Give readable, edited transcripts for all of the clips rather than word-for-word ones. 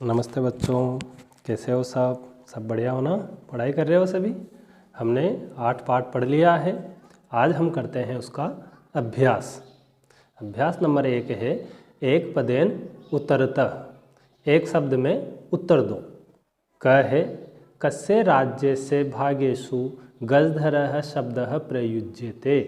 नमस्ते बच्चों, कैसे हो सब बढ़िया हो ना? पढ़ाई कर रहे हो सभी? हमने 8 पाठ पढ़ लिया है। आज हम करते हैं उसका अभ्यास। अभ्यास नंबर 1 है एक पदेन उत्तरतः। एक शब्द में उत्तर दो। क है कस्य राज्य से भागेषु गजधरः शब्दः प्रयुज्यते।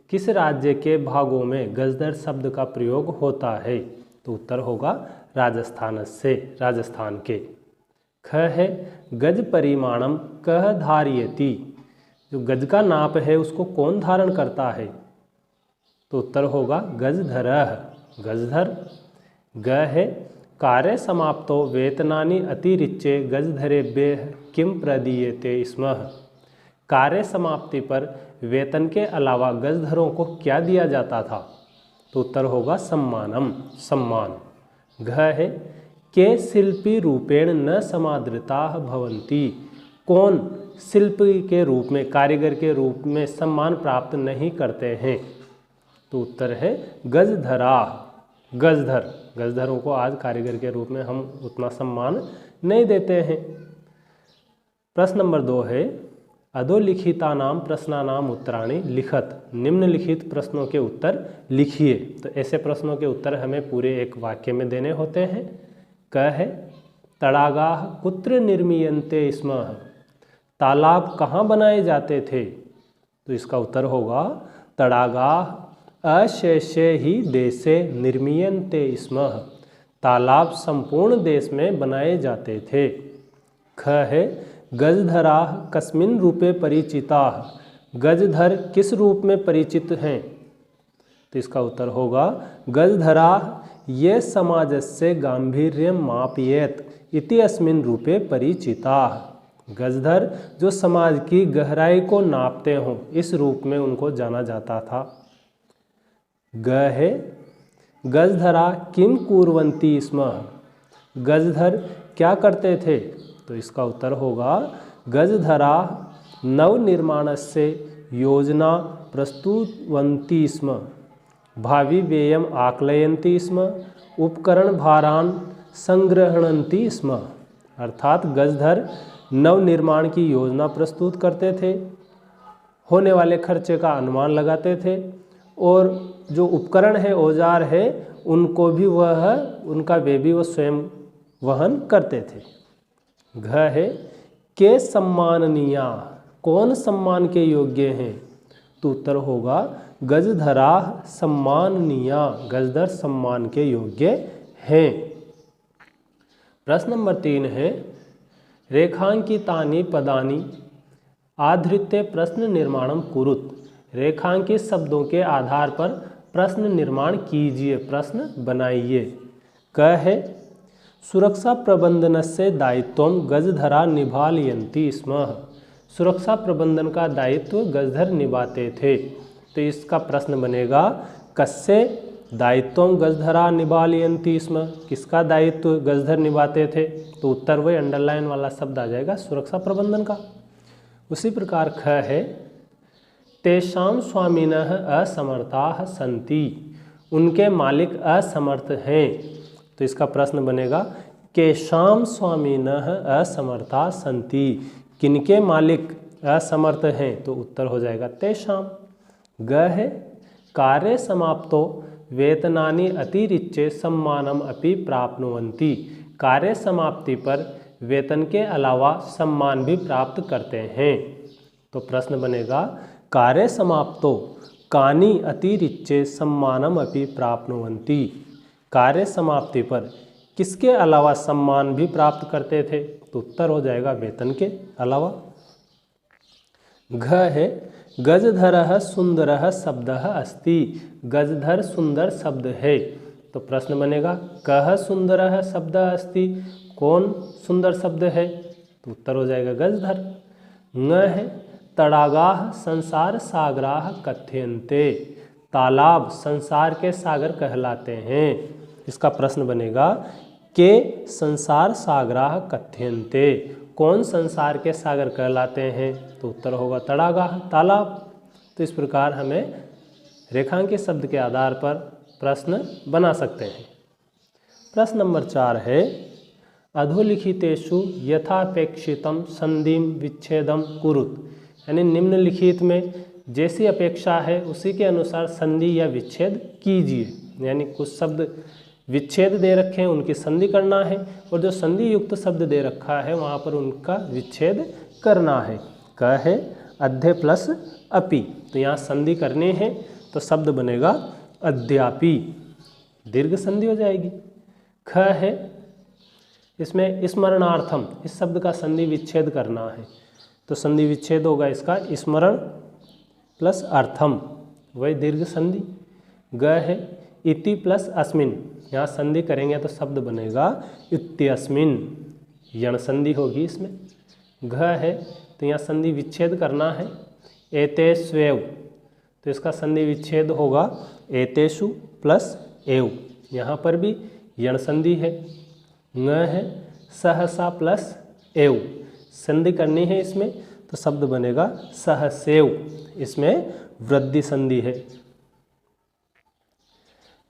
किस राज्य के भागों में गजधर शब्द का प्रयोग होता है? तो उत्तर होगा राजस्थान से, राजस्थान के। ख है गज परिमाणम कह धारयति। जो गज का नाप है उसको कौन धारण करता है? तो उत्तर होगा गजधरः, गजधर। ग है कार्य समाप्तो वेतनानि अतिरिच्य गजधरेभ्यः किम प्रदीयते स्म। कार्य समाप्ति पर वेतन के अलावा गजधरों को क्या दिया जाता था? तो उत्तर होगा सम्मानम, सम्मान। घ है के शिल्पी रूपेण न समादृताः भवन्ति। कौन शिल्पी के रूप में, कारीगर के रूप में सम्मान प्राप्त नहीं करते हैं? तो उत्तर है गजधरा, गजधर। गजधरों को आज कारीगर के रूप में हम उतना सम्मान नहीं देते हैं। प्रश्न नंबर 2 है अधोलिखितानां प्रश्नानां उत्तराणि लिखत। निम्नलिखित प्रश्नों के उत्तर लिखिए। तो ऐसे प्रश्नों के उत्तर हमें पूरे एक वाक्य में देने होते हैं। क है तड़ागाः कुत्र निर्मीयन्ते स्म। तालाब कहाँ बनाए जाते थे? तो इसका उत्तर होगा तड़ागाः अशेषे ही देशे निर्मीयन्ते स्म। तालाब संपूर्ण देश में बनाए जाते थे। ख है गजधराः कस्मिन् रूपे परिचिताः। गजधर किस रूप में परिचित हैं? तो इसका उत्तर होगा गजधराः ये समाजस्य गांभीर्यं मापयेत् इति अस्मिन् रूपे परिचिताः। गजधर जो समाज की गहराई को नापते हों, इस रूप में उनको जाना जाता था। ग है गजधरा किम कुर्वन्ति स्म। गजधर क्या करते थे? तो इसका उत्तर होगा गजधरा नवनिर्माणस्य योजना प्रस्तुतवन्ति स्म। भावी व्ययम् आकलयन्ति स्म। उपकरण भारान् संग्रहणन्ति स्म। अर्थात गजधर नवनिर्माण की योजना प्रस्तुत करते थे, होने वाले खर्चे का अनुमान लगाते थे और जो उपकरण है, औजार है, उनको भी उनका व्यय भी वह स्वयं वहन करते थे। घ है के सम्माननीया। कौन सम्मान के योग्य हैं? तो उत्तर होगा गजधराः सम्माननीया। गजधर सम्मान के योग्य हैं। प्रश्न नंबर 3 है रेखांकितानि पदानि आधृत्य प्रश्न निर्माणम कुरुत। रेखांकित शब्दों के आधार पर प्रश्न निर्माण कीजिए, प्रश्न बनाइए। क है सुरक्षा प्रबंधनस्य दायित्वं गजधरा निभालयन्ति स्म। सुरक्षा प्रबंधन का दायित्व गजधर निभाते थे। तो इसका प्रश्न बनेगा कस्य दायित्वं गजधरा निभालयन्ति स्म। किसका दायित्व गजधर निभाते थे? तो उत्तर वही अंडरलाइन वाला शब्द आ जाएगा, सुरक्षा प्रबंधन का। उसी प्रकार ख है तेषां स्वामिनः असमर्थाः सन्ति। उनके मालिक असमर्थ हैं। तो इसका प्रश्न बनेगा केषां स्वामिनः असमर्थाः सन्ति। किनके मालिक असमर्थ हैं? तो उत्तर हो जाएगा तेषां। ग है कार्य समाप्तो वेतनानि अतिरिच्य सम्मानम अपि प्राप्नुवन्ति। कार्य समाप्ति पर वेतन के अलावा सम्मान भी प्राप्त करते हैं। तो प्रश्न बनेगा कार्य समाप्तो कानि अतिरिच्य सम्मानम अपि प्राप्नुवन्ति। कार्य समाप्ति पर किसके अलावा सम्मान भी प्राप्त करते थे? तो उत्तर हो जाएगा वेतन के अलावा। घ है गजधरः सुंदरः शब्दः अस्ति। गजधर सुंदर शब्द है। तो प्रश्न बनेगा कः सुंदरः शब्दः अस्ति। कौन सुंदर शब्द है? तो उत्तर हो जाएगा गजधर। ङ है तड़ागाः संसार सागराः कथ्यन्ते। तालाब संसार के सागर कहलाते हैं। इसका प्रश्न बनेगा के संसार सागराः कथ्यन्ते। कौन संसार के सागर कहलाते हैं? तो उत्तर होगा तड़ागाः, तालाब। तो इस प्रकार हमें रेखांकित शब्द के आधार पर प्रश्न बना सकते हैं। प्रश्न नंबर 4 है अधोलिखितेषु यथापेक्षितम संधिम विच्छेदम कुरुत, यानी निम्नलिखित में जैसी अपेक्षा है उसी के अनुसार संधि या विच्छेद कीजिए। यानी कुछ शब्द विच्छेद दे रखे हैं, उनकी संधि करना है, और जो संधि युक्त शब्द दे रखा है वहाँ पर उनका विच्छेद करना है। क है अध्य प्लस अपि, तो यहाँ संधि करनी है तो शब्द बनेगा अद्यापि, दीर्घ संधि हो जाएगी। ख है इसमें स्मरणार्थम, इस शब्द का संधि विच्छेद करना है तो संधि विच्छेद होगा इसका स्मरण प्लस अर्थम, वही दीर्घ संधि। ग है इति प्लस अस्मिन, यहाँ संधि करेंगे तो शब्द बनेगा इत्यस्मिन, यण संधि होगी इसमें। घ है तो यहाँ संधि विच्छेद करना है। एतेष्वेव, तो इसका संधि विच्छेद होगा एतेषु प्लस एव, यहाँ पर भी यण संधि है। ङ है सहसा प्लस एव, संधि करनी है इसमें तो शब्द बनेगा सहसेव, इसमें वृद्धि संधि है।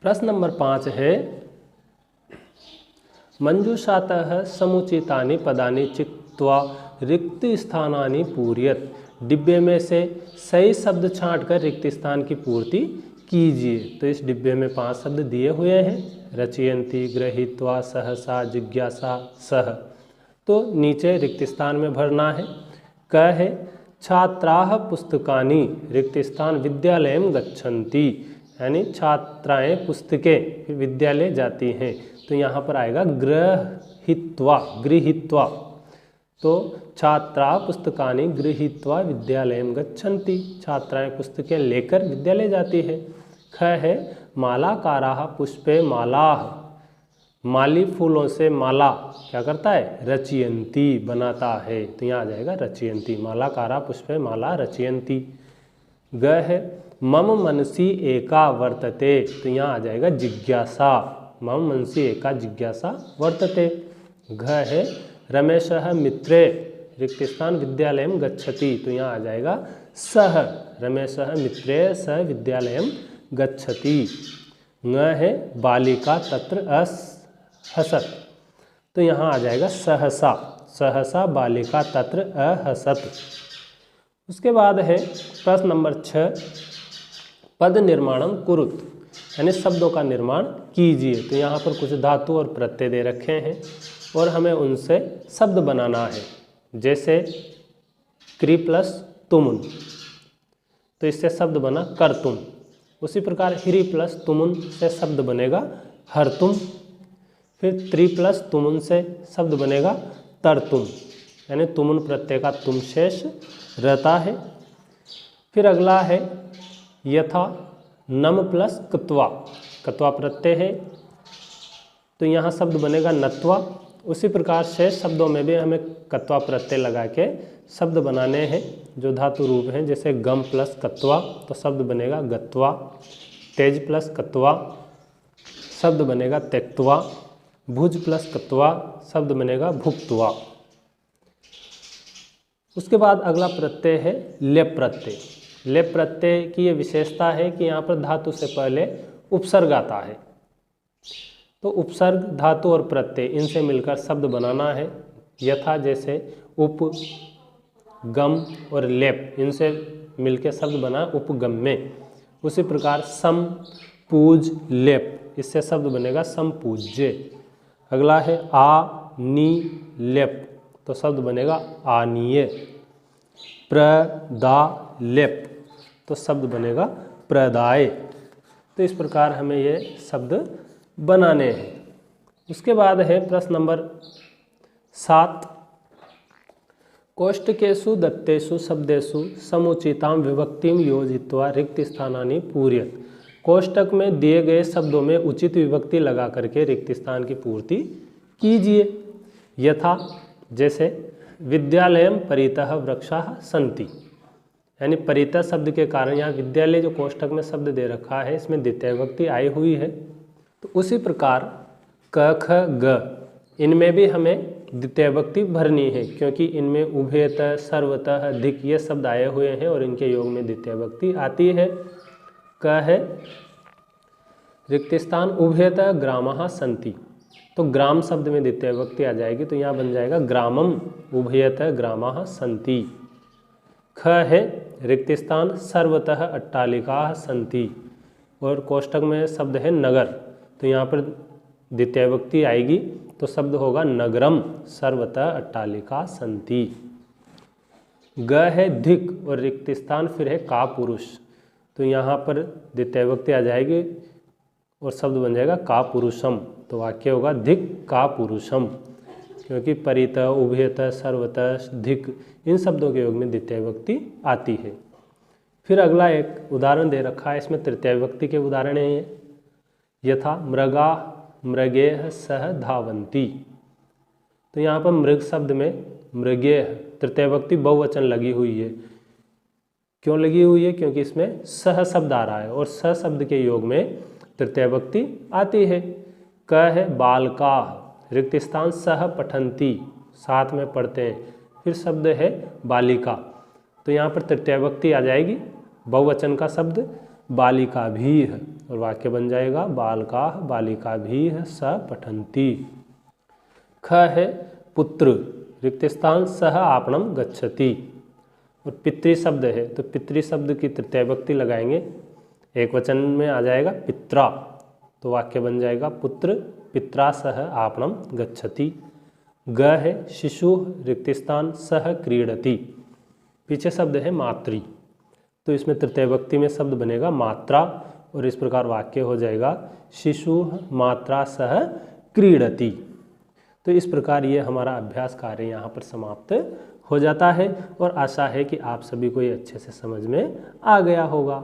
प्रश्न नंबर 5 है मंजूषातः समुचितानि पदानि चित्वा रिक्त स्थानानि पूरयत, डिब्बे में से सही शब्द छांटकर रिक्त स्थान की पूर्ति कीजिए। तो इस डिब्बे में 5 शब्द दिए हुए हैं, रचयन्ति, गृहीत्वा, सहसा, जिज्ञासा, सह, तो नीचे रिक्त स्थान में भरना है। क है छात्राः पुस्तकानि, रिक्त स्थान विद्यालयं गच्छन्ति, यानी छात्राएं पुस्तकें फिर विद्यालय जाती हैं, तो यहाँ पर आएगा गृहीत्वा, गृहीत्वा, तो छात्रा पुस्तकानि गृहीत्वा विद्यालयं गच्छन्ति, छात्राएं पुस्तकें लेकर विद्यालय जाती है। ख है मालाकाराः पुष्पे मालाः, माली फूलों से माला क्या करता है, रचयन्ति, बनाता है, तो यहाँ आ जाएगा रचयन्ति, मालाकारा पुष्पे माला रचयन्ति। ग है मम मनसि एका वर्तते, तो यहाँ आ जाएगा जिज्ञासा, मम मनसि एका जिज्ञासा वर्तते। घ है रमेशः मित्रे, रिक्त स्थान विद्यालयं गच्छति, तो यहाँ आ जाएगा सह, रमेशः मित्रे सह विद्यालयं गच्छति। ङ है बालिका तत्र अहसत, तो यहाँ आ जाएगा सहसा, सहसा बालिका तत्र अहसत। उसके बाद है प्रश्न नंबर 6 पद निर्माणम कुरुत, यानी शब्दों का निर्माण कीजिए। तो यहाँ पर कुछ धातु और प्रत्यय दे रखे हैं और हमें उनसे शब्द बनाना है, जैसे क्रि प्लस तुमुन, तो इससे शब्द बना करतुम। उसी प्रकार हिरि प्लस तुमुन से शब्द बनेगा हरतुम। फिर त्रि प्लस तुमुन से शब्द बनेगा तरतुम, यानी तुमुन प्रत्यय का तुम शेष रहता है। फिर अगला है यथा नम प्लस कत्वा, कत्वा प्रत्यय है तो यहाँ शब्द बनेगा नत्वा। उसी प्रकार शेष शब्दों में भी हमें कत्वा प्रत्यय लगा के शब्द बनाने हैं जो धातु रूप हैं, जैसे गम प्लस कत्वा तो शब्द बनेगा गत्वा, तेज प्लस कत्वा शब्द बनेगा त्यक्त्वा, भुज प्लस कत्वा शब्द बनेगा भुक्त्वा। उसके बाद अगला प्रत्यय है लेप प्रत्यय। लेप प्रत्यय की ये विशेषता है कि यहाँ पर धातु से पहले उपसर्ग आता है, तो उपसर्ग धातु और प्रत्यय इनसे मिलकर शब्द बनाना है। यथा जैसे उप, गम और लेप, इनसे मिलकर शब्द बना उपगम में। उसी प्रकार सम, पूज, लेप, इससे शब्द बनेगा समपूज्य। अगला है आ, नी, लेप, तो शब्द बनेगा आनीय। प्रदा, लेप, तो शब्द बनेगा प्रदाय। तो इस प्रकार हमें ये शब्द बनाने हैं। उसके बाद है प्रश्न नंबर 7 कोष्ठकेषु दत्तेषु शब्देषु समुचितां विभक्तिं योजित्वा रिक्त स्थानानि पूरयत। कोष्ठक में दिए गए शब्दों में उचित विभक्ति लगा करके रिक्त स्थान की पूर्ति कीजिए। यथा जैसे विद्यालयं परितः वृक्षाः सन्ति, यानी परितः शब्द के कारण यहाँ विद्यालय जो कोष्ठक में शब्द दे रखा है इसमें द्वितीय विभक्ति आई हुई है। तो उसी प्रकार क, ख, ग, इनमें भी हमें द्वितीय विभक्ति भरनी है, क्योंकि इनमें उभयतः, सर्वतः, अधिक ये शब्द आए हुए हैं और इनके योग में द्वितीय विभक्ति आती है। क है रिक्त स्थान उभयतः ग्रामाः सन्ति, तो ग्राम शब्द में द्वितीय विभक्ति आ जाएगी, तो यहाँ बन जाएगा ग्रामम उभयतः ग्रामाः सन्ति। ख है रिक्त स्थान सर्वतः अट्टालिकाः सन्ति, और कोष्टक में शब्द है नगर, तो यहाँ पर द्वितीय विभक्ति आएगी तो शब्द होगा नगरम सर्वतः अट्टालिका सन्ति। ग है धिक और रिक्त स्थान फिर है का पुरुष, तो यहाँ पर द्वितीय विभक्ति आ जाएगी और शब्द बन जाएगा का पुरुषम, तो वाक्य होगा धिक का पुरुषम, क्योंकि परितः उभयतः सर्वतः धिक इन शब्दों के योग में द्वितीय विभक्ति आती है। फिर अगला एक उदाहरण दे रखा है, इसमें तृतीय विभक्ति के उदाहरण है ये। यथा मृगा मृगेह सह धावंती, तो यहाँ पर मृग शब्द में मृगेह तृतीय विभक्ति बहुवचन लगी हुई है। क्यों लगी हुई है? क्योंकि इसमें सह शब्द आ रहा है और सह शब्द के योग में तृतीय विभक्ति आती है। क है बालका रिक्त स्थान सह पठंती, साथ में पढ़ते हैं, फिर शब्द है बालिका, तो यहाँ पर तृतीय विभक्ति आ जाएगी बहुवचन का शब्द बालिका भी है, और वाक्य बन जाएगा बालका बालिका भी स पठंती। ख है पुत्र रिक्त स्थान सह आपणम गच्छति, और पितृ शब्द है तो पितृ शब्द की तृतीय विभक्ति लगाएंगे, एक वचन में आ जाएगा पित्रा, तो वाक्य बन जाएगा पुत्र पित्रा सह आपणम गच्छति। ग है शिशु रिक्त स्थान सह क्रीडति, पीछे शब्द है मातृ, तो इसमें तृतीय विभक्ति में शब्द बनेगा मात्रा, और इस प्रकार वाक्य हो जाएगा शिशु मात्रा सह क्रीडति। तो इस प्रकार ये हमारा अभ्यास कार्य यहाँ पर समाप्त हो जाता है, और आशा है कि आप सभी को ये अच्छे से समझ में आ गया होगा।